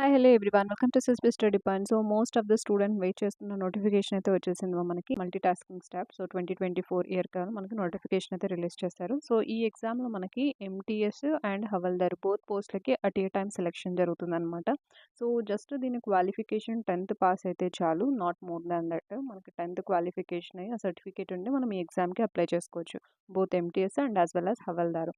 Hi! Hello everyone. Welcome to సిస్బి study point. So, most of the student wait చేస్తున్న notification అయితే వచ్చేసింది మనకి multi tasking staff. So, 2024 year గాను మనకి నోటిఫికేషన్ అయితే రిలీజ్ చేశారు. సో, ఈ ఎగ్జామ్‌లో మనకి ఎంటీఎస్ అండ్ హవల్దార్ బోత్ పోస్ట్‌లకి అట్ ఏ టైమ్ సెలక్షన్ జరుగుతుందనమాట. సో, జస్ట్ దీని క్వాలిఫికేషన్ 10థ్ పాస్ అయితే చాలు. Not more than that. మనకి 10థ్ క్వాలిఫికేషన్ అయ్యి ఆ సర్టిఫికేట్ ఉండి మనం ఈ ఎగ్జామ్‌కి అప్లై చేసుకోవచ్చు. Both MTS and as well as Havaldar.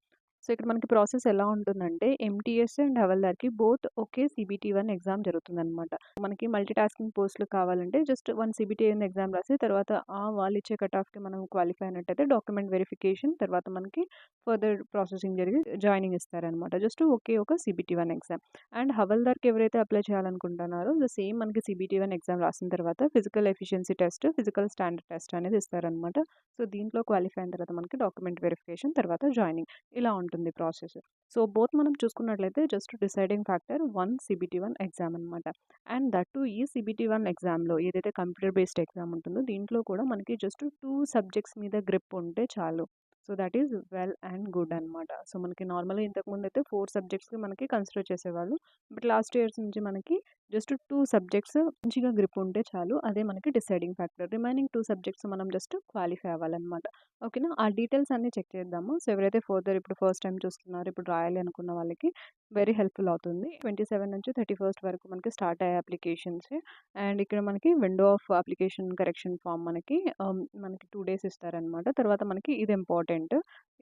So, ఇక్కడ మనకి ప్రాసెస్ ఎలా ఉంటుందంటే ఎంటీఎస్ అండ్ హవల్దార్‌కి బోత్ ఒకే సీబీటీ 1 ఎగ్జామ్ జరుగుతుందనమాట. మనకి మల్టీ టాస్కింగ్ పోస్టులు కావాలంటే జస్ట్ 1 సీబీటీ 1 ఎగ్జామ్ రాసి తర్వాత వాళ్ళిచ్చే కట్ ఆఫ్‌కి మనం క్వాలిఫై అయినట్టయితే డాక్యుమెంట్ వెరిఫికేషన్ తర్వాత మనకి ఫర్దర్ ప్రాసెసింగ్ జరిగి జాయినింగ్ ఇస్తారనమాట. జస్ట్ ఒకే ఒక సీబీటీ 1 ఎగ్జామ్. అండ్ హవల్దార్‌కి ఎవరైతే అప్లై చేయాలనుకుంటున్నారో సేమ్ మనకి సీబీటీ 1 ఎగ్జామ్ రాసిన తర్వాత physical efficiency test, physical standard test అనేది ఇస్తారనమాట. సో, దీంట్లో క్వాలిఫై అయిన తర్వాత మనకి డాక్యుమెంట్ వెరిఫికేషన్ తర్వాత జాయినింగ్ ఇలా ఉంటుంది ప్రాసెస్. సో, బోత్ మనం చూసుకున్నట్లయితే just deciding factor 1 CBT 1 exam అనమాట. అండ్ దట్ టూ ఈ సీబీటీ 1 ఎగ్జామ్‌లో ఏదైతే కంప్యూటర్ బేస్డ్ ఎగ్జామ్ ఉంటుందో దీంట్లో కూడా మనకి జస్ట్ 2 సబ్జెక్ట్స్ మీద గ్రిప్ ఉంటే చాలు. So, that is well and good అనమాట. సో, మనకి నార్మల్‌గా ఇంతకుముందయితే 4 సబ్జెక్ట్స్‌కి మనకి కన్సిడర్ చేసేవాళ్ళు. బట్ లాస్ట్ ఇయర్స్ నుంచి మనకి జస్ట్ 2 సబ్జెక్ట్స్ మంచిగా గ్రిప్ ఉంటే చాలు. అదే మనకి డిసైడింగ్ ఫ్యాక్టర్. రిమైనింగ్ 2 సబ్జెక్ట్స్ మనం జస్ట్ క్వాలిఫై అవ్వాలనమాట. ఓకేనా? ఆ డీటెయిల్స్ అన్నీ చెక్ చేద్దాము. సో, ఎవరైతే ఫర్దర్ ఇప్పుడు ఫస్ట్ టైమ్ చూస్తున్నారో, ఇప్పుడు రాయాలి అనుకున్న వాళ్ళకి వెరీ హెల్ప్‌ఫుల్ అవుతుంది. 27 నుంచి 31 వరకు మనకి స్టార్ట్ అయ్యే అప్లికేషన్స్. అండ్ ఇక్కడ మనకి window of application correction form మనకి 2 డేస్ ఇస్తారనమాట. తర్వాత మనకి ఇది ఇంపార్టెంట్.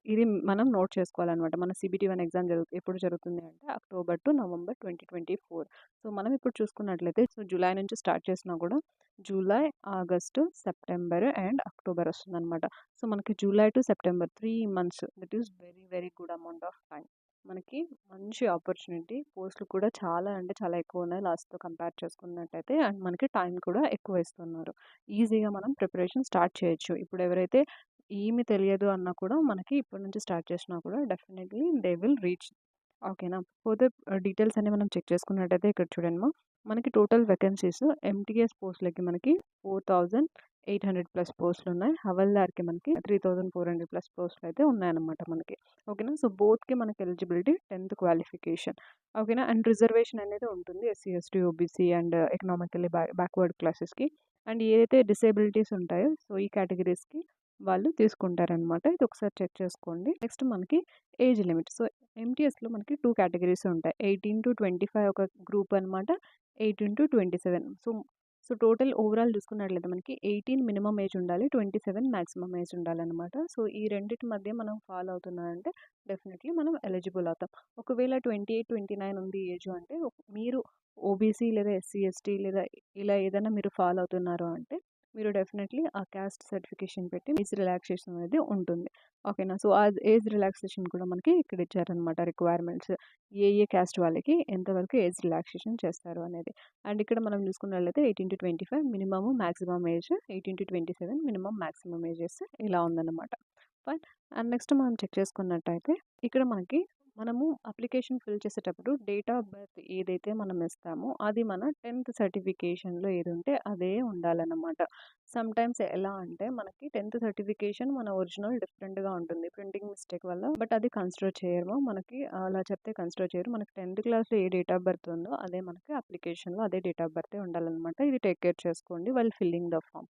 ఇది మనం నోట్ చేసుకోవాలనమాట. మన సీబీటీ 1 ఎగ్జామ్ ఎప్పుడు జరుగుతుంది అంటే అక్టోబర్ టు నవంబర్ 2024. సో, మనం ఇప్పుడు చూసుకున్నట్లయితే జూలై నుంచి స్టార్ట్ చేసినా కూడా July, August, September and October వస్తుందనమాట. సో, మనకి July to September 3 months that is very very good amount of time. మనకి మంచి ఆపర్చునిటీ. పోస్టులు కూడా చాలా అంటే చాలా ఎక్కువ ఉన్నాయి లాస్ట్‌తో కంపేర్ చేసుకున్నట్టయితే. అండ్ మనకి టైం కూడా ఎక్కువ ఇస్తున్నారు. ఈజీగా మనం ప్రిపరేషన్ స్టార్ట్ చేయొచ్చు. ఇప్పుడు ఎవరైతే ఏమి తెలియదు అన్నా కూడా మనకి ఇప్పటి నుంచి స్టార్ట్ చేసినా కూడా డెఫినెట్‌లీ దే విల్ రీచ్. ఓకేనా? ఫర్దర్ డీటెయిల్స్ అన్ని మనం చెక్ చేసుకున్నట్టయితే ఇక్కడ చూడండమ్మా. మనకి టోటల్ వేకెన్సీస్ ఎంటీఎస్ పోస్టులకి మనకి 4800 ప్లస్ పోస్టులున్నాయి. హవల్దార్‌కి మనకి 3400 ప్లస్ పోస్టులయితే ఉన్నాయన్నమాట మనకి. ఓకేనా? సో, బోత్‌కి మనకి ఎలిజిబిలిటీ 10థ్ క్వాలిఫికేషన్. ఓకేనా? అండ్ రిజర్వేషన్ అనేది ఉంటుంది. SC, ST, OBC and economically backward క్లాసెస్‌కి. అండ్ ఏదైతే డిసేబిలిటీస్ ఉంటాయో సో, ఈ కేటగిరీస్‌కి వాళ్ళు తీసుకుంటారనమాట. ఇది ఒకసారి చెక్ చేసుకోండి. నెక్స్ట్ మనకి ఏజ్ లిమిట్. సో, ఎంటీఎస్‌లో మనకి 2 కేటగరీస్ ఉంటాయి. 18-25 ఒక గ్రూప్ అనమాట. 18-27. సో, టోటల్ ఓవరాల్ చూసుకున్నట్లయితే మనకి 18 మినిమమ్ ఏజ్ ఉండాలి. 27 మాక్సిమం ఏజ్ ఉండాలనమాట. సో, ఈ రెండిటి మధ్య మనం ఫాలో అవుతున్నామంటే డెఫినెట్‌లీ మనం ఎలిజిబుల్ అవుతాం. ఒకవేళ 28, 29 ఉంది ఏజ్ అంటే మీరు ఓబీసీ లేదా ఎస్సీ, ఎస్టీ లేదా ఇలా ఏదైనా మీరు ఫాలో అవుతున్నారు అంటే మీరు డెఫినెట్‌లీ ఆ క్యాస్ట్ సర్టిఫికేషన్ పెట్టి ఏజ్ రిలాక్సేషన్ అనేది ఉంటుంది. ఓకేనా? సో, ఆ ఏజ్ రిలాక్సేషన్ కూడా మనకి ఇక్కడ ఇచ్చారనమాట రిక్వైర్మెంట్స్. ఏ ఏ క్యాస్ట్ వాళ్ళకి ఎంతవరకు ఏజ్ రిలాక్సేషన్ చేస్తారు అనేది. అండ్ ఇక్కడ మనం చూసుకున్నట్లయితే 18-25 minimum, maximum age. 18-27 minimum, maximum ages ఇలా ఉందన్నమాట. ఫైన్. అండ్ నెక్స్ట్ మనం చెక్ చేసుకున్నట్టయితే ఇక్కడ మనము అప్లికేషన్ ఫిల్ చేసేటప్పుడు డేట్ ఆఫ్ బర్త్ ఏదైతే మనం ఇస్తామో అది మన 10థ్ సర్టిఫికేషన్‌లో ఏదుంటే అదే ఉండాలన్నమాట. సమ్‌టైమ్స్ ఎలా అంటే మనకి 10థ్ సర్టిఫికేషన్ మన ఒరిజినల్ డిఫరెంట్‌గా ఉంటుంది. ప్రింటింగ్ మిస్టేక్ వల్ల. బట్ అది కన్సిడర్ చేయరు. మనకి అలా చెప్తే కన్సిడర్ చేయరు. మనకి 10థ్ క్లాస్‌లో ఏ డేట్ ఆఫ్ బర్త్ ఉందో అదే మనకి అప్లికేషన్‌లో అదే డేట్ ఆఫ్ బర్తే ఉండాలన్నమాట. ఇది టేక్ కేర్ చేసుకోండి while filling the form.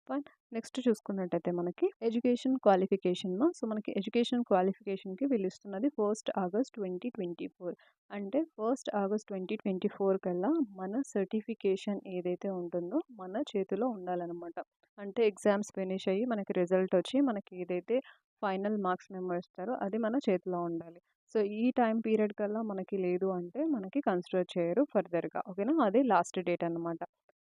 Fine. Next చూసుకున్నట్టయితే మనకి ఎడ్యుకేషన్ క్వాలిఫికేషన్‌లో సో, మనకి ఎడ్యుకేషన్ క్వాలిఫికేషన్‌కి వీళ్ళిస్తున్నది 1st ఆగస్ట్ 2024. అంటే 1st ఆగస్ట్ 2024 కల్లా మన సర్టిఫికేషన్ ఏదైతే ఉంటుందో మన చేతిలో ఉండాలనమాట. అంటే ఎగ్జామ్స్ ఫినిష్ అయ్యి మనకి రిజల్ట్ వచ్చి మనకి ఏదైతే ఫైనల్ మార్క్స్ మెమో ఇస్తారో అది మన చేతిలో ఉండాలి. సో, ఈ టైం పీరియడ్ కల్లా మనకి లేదు అంటే మనకి కన్సిడర్ చేయరు ఫర్దర్‌గా. ఓకేనా? అదే లాస్ట్ డేట్ అనమాట.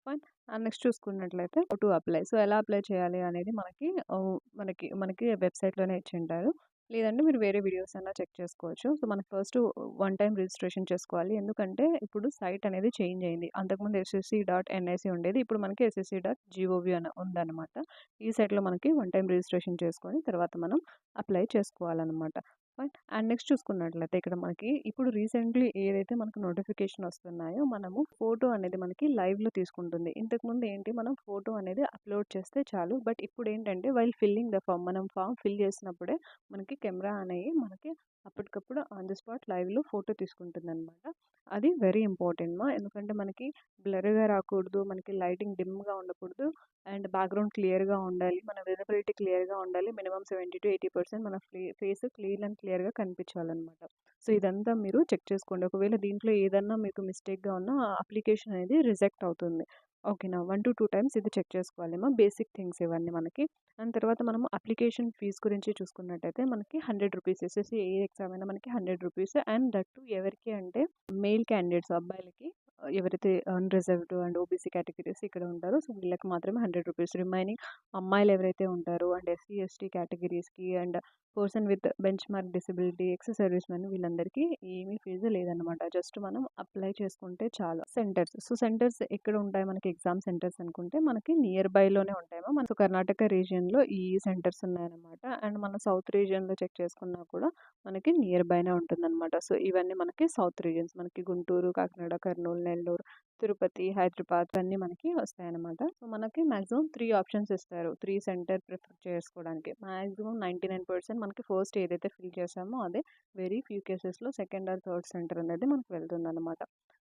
ఫైన్. అండ్ నెక్స్ట్ చూసుకున్నట్లయితే హౌ టు అప్లై. సో, ఎలా అప్లై చేయాలి అనేది మనకి వెబ్‌సైట్‌లోనే ఇచ్చింటారు. లేదంటే మీరు వేరే వీడియోస్ అన్నా చెక్ చేసుకోవచ్చు. సో, మనకి ఫస్ట్ వన్ టైమ్ రిజిస్ట్రేషన్ చేసుకోవాలి. ఎందుకంటే ఇప్పుడు సైట్ అనేది చేంజ్ అయింది. అంతకుముందు ఎస్ఎస్‌సి.ఎన్‌ఐసి ఉండేది. ఇప్పుడు మనకి ఎస్ఎస్‌సి.జిఓవి అని ఉందన్నమాట. ఈ సైట్‌లో మనకి వన్ టైమ్ రిజిస్ట్రేషన్ చేసుకొని తర్వాత మనం అప్లై చేసుకోవాలన్నమాట. అండ్ నెక్స్ట్ చూసుకున్నట్లయితే ఇక్కడ మనకి ఇప్పుడు రీసెంట్లీ ఏదైతే మనకు నోటిఫికేషన్ వస్తున్నాయో మనము ఫోటో అనేది మనకి లైవ్లో తీసుకుంటుంది. ఇంతకుముందు ఏంటి మనం ఫోటో అనేది అప్లోడ్ చేస్తే చాలు. బట్ ఇప్పుడు ఏంటంటే వైల్ ఫిల్లింగ్ ద ఫామ్ మనం ఫామ్ ఫిల్ చేసినప్పుడే మనకి కెమెరా అనేది మనకి అప్పటికప్పుడు ఆన్ ది స్పాట్ లైవ్లో ఫోటో తీసుకుంటుంది అనమాట. అది వెరీ ఇంపార్టెంట్ ఎందుకంటే మనకి బ్లర్గా రాకూడదు, మనకి లైటింగ్ డిమ్గా ఉండకూడదు, అండ్ బ్యాక్గ్రౌండ్ క్లియర్గా ఉండాలి, మన విజిబిలిటీ క్లియర్గా ఉండాలి. మినిమం 70-80% మన ఫేస్ క్లీన్ అండ్ క్లియర్గా కనిపించాలన్నమాట. సో ఇదంతా మీరు చెక్ చేసుకోండి. ఒకవేళ దీంట్లో ఏదన్నా మీకు మిస్టేక్గా ఉన్నా అప్లికేషన్ అనేది రిజెక్ట్ అవుతుంది. ఓకేనా, 1 to 2 టైమ్స్ ఇది చెక్ చేసుకోవాలేమో. బేసిక్ థింగ్స్ ఇవన్నీ మనకి. అండ్ తర్వాత మనం అప్లికేషన్ ఫీజు గురించి చూసుకున్నట్టయితే మనకి 100 రూపీస్. ఎస్ఎస్సి ఏ ఎగ్జామ్ అయినా మనకి 100 రూపీస్. అండ్ దట్టు ఎవరికి అంటే మేల్ క్యాండిడేట్స్ అబ్బాయిలకి ఎవరైతే అన్రిజర్వ్డ్ అండ్ ఓబీసీ కేటగిరీస్ ఇక్కడ ఉంటారో సో వీళ్ళకి మాత్రమే 100 రూపీస్. రిమైనింగ్ అమ్మాయిలు ఎవరైతే ఉంటారో అండ్ ఎస్సీ ఎస్టీ కేటగిరీస్కి and person with benchmark disability ex service men వీళ్ళందరికీ ఏమీ ఫీజు లేదనమాట. జస్ట్ మనం అప్లై చేసుకుంటే చాలు. సెంటర్స్ ఎక్కడ ఉంటాయి మనకి ఎగ్జామ్ సెంటర్స్ అనుకుంటే మనకి నియర్ బైలోనే ఉంటాయేమో. మనకు కర్ణాటక రీజియన్లో ఈ సెంటర్స్ ఉన్నాయన్నమాట. అండ్ మన సౌత్ రీజియన్లో చెక్ చేసుకున్నా కూడా మనకి నియర్ బైనే ఉంటుందన్నమాట. సో ఇవన్నీ మనకి సౌత్ రీజియన్స్, మనకి గుంటూరు, కాకినాడ, కర్నూలు, నెల్లూరు, తిరుపతి, హైదరాబాద్ అన్నీ మనకి వస్తాయన్నమాట. సో మనకి మ్యాక్సిమం 3 ఆప్షన్స్ ఇస్తారు 3 సెంటర్ ప్రిఫర్ చేసుకోవడానికి. మ్యాక్సిమం 99% మనకి ఫస్ట్ ఏదైతే ఫిల్ చేసామో అదే. వెరీ ఫ్యూ కేసెస్లో సెకండ్ ఆర్ థర్డ్ సెంటర్ అనేది మనకు వెళ్తుందన్నమాట.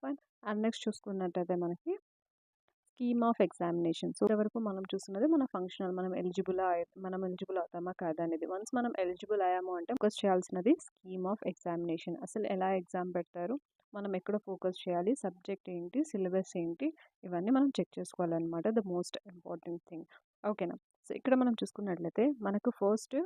ఫైన్. అండ్ నెక్స్ట్ చూసుకున్నట్టయితే మనకి స్కీమ్ ఆఫ్ ఎగ్జామినేషన్. సో ఇంతవరకు మనం చూస్తున్నది మన ఫంక్షనల్, మనం ఎలిజిబుల్ అవుతామా కాదా అనేది. వన్స్ మనం ఎలిజిబుల్ అయ్యాము అంటే ఫోకస్ చేయాల్సినది స్కీమ్ ఆఫ్ ఎగ్జామినేషన్. అసలు ఎలా ఎగ్జామ్ పెడతారు, మనం ఎక్కడ ఫోకస్ చేయాలి, సబ్జెక్ట్ ఏంటి, సిలబస్ ఏంటి, ఇవన్నీ మనం చెక్ చేసుకోవాలన్నమాట. The most important thing. ఓకేనా. సో ఇక్కడ మనం చూసుకున్నట్లయితే మనకు ఫస్ట్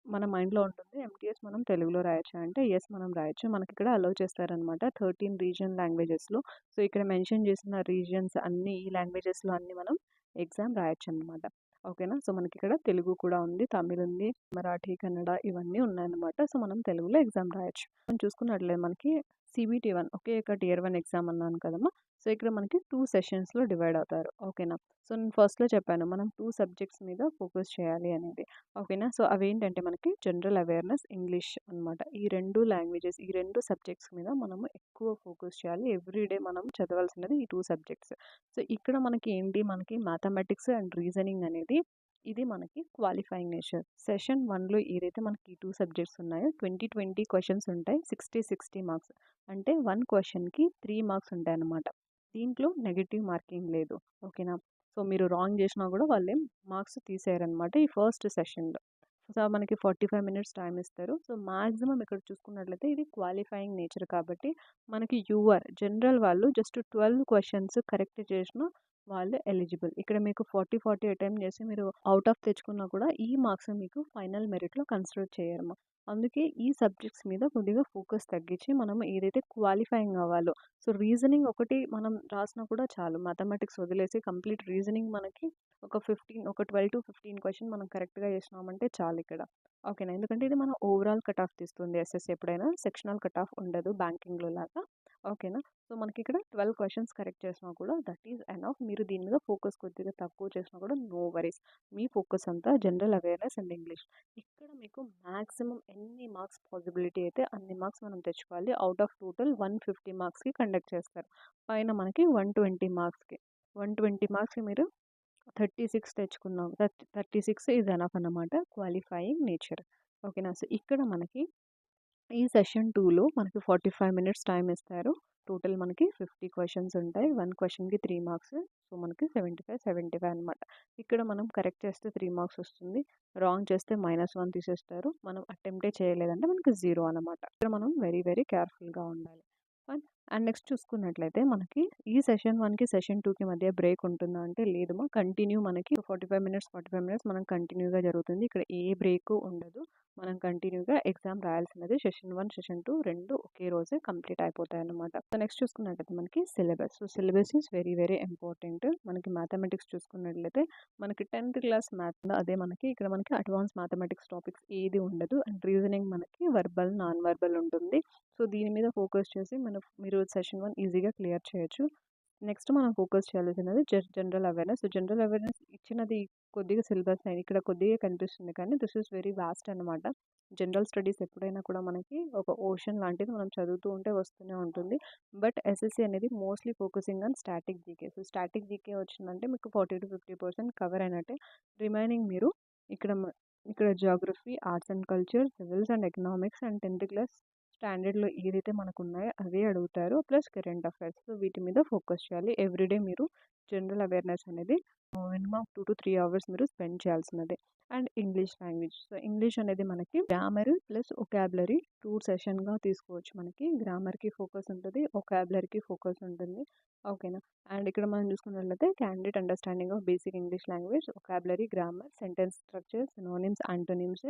మన మైండ్లో ఉంటుంది ఎంటీఎస్ మనం తెలుగులో రాయొచ్చా అంటే ఎస్ మనం రాయొచ్చు. మనకి ఇక్కడ అలౌ చేస్తారనమాట 13 రీజియన్ లాంగ్వేజెస్లో. సో ఇక్కడ మెన్షన్ చేసిన రీజియన్స్ అన్ని ఈ లాంగ్వేజెస్లో అన్ని మనం ఎగ్జామ్ రాయొచ్చు అనమాట. ఓకేనా. సో మనకి ఇక్కడ తెలుగు కూడా ఉంది, తమిళ్ ఉంది, మరాఠీ, కన్నడ ఇవన్నీ ఉన్నాయన్నమాట. సో మనం తెలుగులో ఎగ్జామ్ రాయొచ్చు. మనం చూసుకున్నట్లయితే మనకి CBT 1 ఒకే ఒక Tier 1 ఎగ్జామ్ అన్నాను కదమ్మా. సో ఇక్కడ మనకి 2 సెషన్స్లో డివైడ్ అవుతారు. ఓకేనా. సో నేను ఫస్ట్లో చెప్పాను మనం 2 సబ్జెక్ట్స్ మీద ఫోకస్ చేయాలి అనేది. ఓకేనా. సో అవేంటంటే మనకి జనరల్ అవేర్నెస్, ఇంగ్లీష్ అనమాట. ఈ 2 లాంగ్వేజెస్, ఈ 2 సబ్జెక్ట్స్ మీద మనము ఎక్కువ ఫోకస్ చేయాలి. ఎవ్రీడే మనం చదవాల్సినది ఈ 2 సబ్జెక్ట్స్. సో ఇక్కడ మనకి ఏంటి, మనకి మ్యాథమెటిక్స్ అండ్ రీజనింగ్ అనేది ఇది మనకి క్వాలిఫైయింగ్ నేచర్. సెషన్ 1లో ఏదైతే మనకి ఈ 2 సబ్జెక్ట్స్ ఉన్నాయో 20 క్వశ్చన్స్ ఉంటాయి, 60 మార్క్స్. అంటే 1 క్వశ్చన్కి 3 మార్క్స్ ఉంటాయి అన్నమాట. దీంట్లో నెగిటివ్ మార్కింగ్ లేదు. ఓకేనా. సో మీరు రాంగ్ చేసినా కూడా వాళ్ళేం మార్క్స్ తీసేయరనమాట ఈ ఫస్ట్ సెషన్లో. సో మనకి 45 మినిట్స్ టైం ఇస్తారు. సో మ్యాక్సిమం ఇక్కడ చూసుకున్నట్లయితే ఇది క్వాలిఫైయింగ్ నేచర్ కాబట్టి మనకి జనరల్ వాళ్ళు జస్ట్ 12 క్వశ్చన్స్ కరెక్ట్ చేసిన వాళ్ళు ఎలిజిబుల్. ఇక్కడ మీకు 40 అటెంప్ట్ చేసి మీరు అవుట్ ఆఫ్ తెచ్చుకున్నా కూడా ఈ మార్క్స్ మీకు ఫైనల్ మెరిట్లో కన్సిడర్ చేయరమ్మా. అందుకే ఈ సబ్జెక్ట్స్ మీద కొద్దిగా ఫోకస్ తగ్గించి మనం ఏదైతే క్వాలిఫైయింగ్ అవ్వాలో, సో రీజనింగ్ ఒకటి మనం రాసినా కూడా చాలు. మ్యాథమెటిక్స్ వదిలేసి కంప్లీట్ రీజనింగ్ మనకి ఒక 12-15 క్వశ్చన్ మనం కరెక్ట్గా చేసినామంటే చాలు ఇక్కడ. ఓకేనా. ఎందుకంటే ఇది మన ఓవరాల్ కట్ ఆఫ్ తీస్తుంది. ఎస్ఎస్సి ఎప్పుడైనా సెక్షనల్ కట్ ఆఫ్ ఉండదు బ్యాంకింగ్లో లాగా. ఓకేనా. సో మనకి ఇక్కడ 12 క్వశ్చన్స్ కరెక్ట్ చేసినా కూడా దట్ ఈజ్ ఎనఫ్. మీరు దీని మీద ఫోకస్ కొద్దిగా తక్కువ చేసినా కూడా నో వరీస్. మీ ఫోకస్ అంతా జనరల్ అవేర్నెస్ అండ్ ఇంగ్లీష్. ఇక్కడ మీకు మ్యాక్సిమం ఎన్ని మార్క్స్ పాసిబిలిటీ అయితే అన్ని మార్క్స్ మనం తెచ్చుకోవాలి. అవుట్ ఆఫ్ టోటల్ 150 మార్క్స్కి కండక్ట్ చేస్తారు. పైన మనకి 120 మార్క్స్కి 120 మార్క్స్కి మీరు 36 తెచ్చుకున్నాం. 36 ఈజ్ ఎనఫ్ అన్నమాట క్వాలిఫైయింగ్ నేచర్. ఓకేనా. సో ఇక్కడ మనకి ఈ సెషన్ 2లో మనకి 45 మినిట్స్ టైం ఇస్తారు. టోటల్ మనకి 50 క్వశ్చన్స్ ఉంటాయి. 1 క్వశ్చన్కి 3 మార్క్స్. సో మనకి 75 అనమాట. ఇక్కడ మనం కరెక్ట్ చేస్తే 3 మార్క్స్ వస్తుంది, రాంగ్ చేస్తే -1 తీసేస్తారు. మనం అటెంప్టే చేయలేదంటే మనకి 0 అనమాట. ఇక్కడ మనం వెరీ వెరీ కేర్ఫుల్గా ఉండాలి. అండ్ నెక్స్ట్ చూసుకున్నట్లయితే మనకి ఈ సెషన్ 1కి సెషన్ 2కి మధ్య బ్రేక్ ఉంటుందా అంటే లేదమ్మా. కంటిన్యూ మనకి 45 మినిట్స్ మనం కంటిన్యూగా జరుగుతుంది. ఇక్కడ ఏ బ్రేక్ ఉండదు. మనం కంటిన్యూగా ఎగ్జామ్ రాయాల్సినది. సెషన్ 1 సెషన్ 2 రెండు ఒకే రోజే కంప్లీట్ అయిపోతాయి అన్నమాట. సో నెక్స్ట్ చూసుకున్నట్లయితే మనకి syllabus. So syllabus is very very important. మనకి మ్యాథమెటిక్స్ చూసుకున్నట్లయితే మనకి 10th క్లాస్ మ్యాథ్ అదే మనకి ఇక్కడ మనకి అడ్వాన్స్ మ్యాథమెటిక్స్ టాపిక్స్ ఏది ఉండదు. అండ్ రీజనింగ్ మనకి వర్బల్, నాన్ వర్బల్ ఉంటుంది. సో దీని మీద ఫోకస్ చేసి మీరు సెషన్ 1 ఈజీగా క్లియర్ చేయొచ్చు. నెక్స్ట్ మనం ఫోకస్ చేయాల్సినది general awareness. So, general awareness ఇచ్చినది కొద్దిగా సిలబస్ అయింది. ఇక్కడ కొద్దిగా కనిపిస్తుంది కానీ దిస్ ఈస్ వెరీ వాస్ట్ అనమాట. జనరల్ స్టడీస్ ఎప్పుడైనా కూడా మనకి ఒక ఓషన్ లాంటిది మనం చదువుతూ ఉంటే వస్తూనే ఉంటుంది. బట్ ఎస్ఎస్‌సి అనేది mostly focusing on static GK. So, static GK వచ్చిందంటే మీకు 40-50% కవర్ అయినట్టే. రిమైనింగ్ మీరు ఇక్కడ ఇక్కడ Geography, arts and culture, civils and economics and 10థ్ క్లాస్ స్టాండర్డ్‌లో ఏదైతే మనకున్నాయో అవే అడుగుతారు. Plus current affairs. సో, వీటి మీద ఫోకస్ చేయాలి. ఎవ్రీడే మీరు జనరల్ అవేర్‌నెస్ అనేది మినిమమ్ 2-3 అవర్స్ మీరు స్పెండ్ చేయాల్సినదే. And English language. So, English అనేది మనకి గ్రామర్ ప్లస్ వొకాబులరీ 2 సెషన్‌గా తీసుకోవచ్చు మనకి. గ్రామర్‌కి ఫోకస్ ఉంటది. వొకాబులరీకి ఫోకస్ ఉంటుంది. ఓకేనా. అండ్ ఇక్కడ మనం చూసుకున్నట్లయితే candidate understanding of basic English language, vocabulary, grammar, sentence structure, synonyms, antonyms.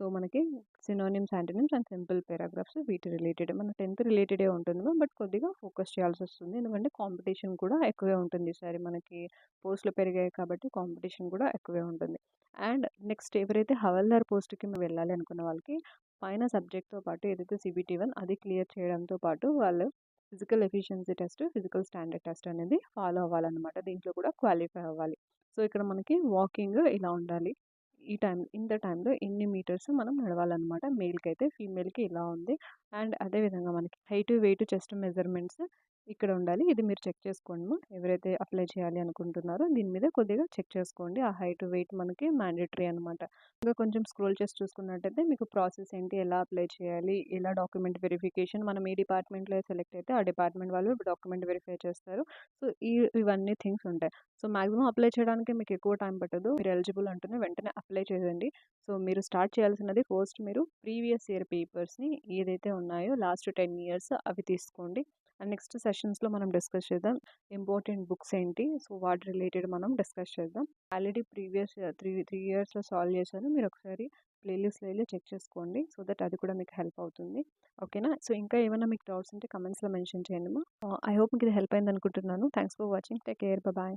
So, మనకి synonyms, antonyms and simple paragraphs వీటి రిలేటెడ్. మన 10థ్ రిలేటెడే ఉంటుంది బట్ కొద్దిగా ఫోకస్ చేయాల్సొస్తుంది. ఎందుకంటే కాంపిటీషన్ కూడా ఎక్కువే ఉంటుంది ఈసారి మనకి. పోస్టులు పెరిగాయి కాబట్టి కాంపిటీషన్ కూడా ఎక్కువే ఉంటుంది. అండ్ నెక్స్ట్ ఎవరైతే హవల్దార్ పోస్ట్‌కి వెళ్ళాలి అనుకున్న వాళ్ళకి పైన సబ్జెక్ట్‌తో పాటు ఏదైతే సీబీటీ 1 అది క్లియర్ చేయడంతో పాటు వాళ్ళు physical efficiency test, physical standard test అనేది ఫాలో అవ్వాలన్నమాట. దీంట్లో కూడా క్వాలిఫై అవ్వాలి. సో, ఇక్కడ మనకి వాకింగ్ ఇలా ఉండాలి. ఇంత టైంలో ఇన్ని మీటర్స్ మనం నడవాలన్నమాట. మేల్‌కైతే, ఫీమేల్‌కి ఇలా ఉంది. అండ్ అదే విధంగా మనకి హైట్, వెయిట్, చెస్ట్ మెజర్‌మెంట్స్ ఇక్కడ ఉండాలి. ఇది మీరు చెక్ చేసుకోండి. ఎవరైతే అప్లై చేయాలి అనుకుంటున్నారో దీని మీద కొద్దిగా చెక్ చేసుకోండి. ఆ హైట్, వెయిట్ మనకి మ్యాండేటరీ అనమాట. ఇంకా కొంచెం స్క్రోల్ చేసి చూసుకున్నట్టయితే మీకు ప్రాసెస్ ఏంటి, ఎలా అప్లై చేయాలి, ఎలా డాక్యుమెంట్ వెరిఫికేషన్, మనం ఏ డిపార్ట్మెంట్‌లో సెలెక్ట్ అయితే ఆ డిపార్ట్మెంట్ వాళ్ళు డాక్యుమెంట్ వెరిఫై చేస్తారు. సో, ఇవన్నీ థింగ్స్ ఉంటాయి. సో, మాక్సిమం అప్లై చేయడానికి మీకు ఎక్కువ టైం పట్టదు. మీరు ఎలిజిబుల్ అంటేనే వెంటనే అప్లై చేయండి. సో, మీరు స్టార్ట్ చేయాల్సినది ఫస్ట్ మీరు ప్రీవియస్ ఇయర్ పేపర్స్‌ని ఏదైతే ఉన్నాయో లాస్ట్ 10 ఇయర్స్ అవి తీసుకోండి. అండ్ నెక్స్ట్ సెషన్స్‌లో మనం డిస్కస్ చేద్దాం. ఇంపార్టెంట్ బుక్స్ ఏంటి, సో, వాటి రిలేటెడ్ మనం డిస్కస్ చేద్దాం. ఆల్రెడీ ప్రీవియస్ 3 ఇయర్స్‌లో సాల్వ్ చేశాను. మీరు ఒకసారి ప్లేలిస్ట్‌లో వెళ్లి చెక్ చేసుకోండి. సో దట్ అది కూడా మీకు హెల్ప్ అవుతుంది. ఓకేనా. సో, ఇంకా ఏమైనా మీకు డౌట్స్ ఉంటే కమెంట్స్‌లో మెన్షన్ చేయండి. ఐ హోప్ మీకు ఇది హెల్ప్ అయింది అనుకుంటున్నాను. Thanks for watching. Take care. Bye.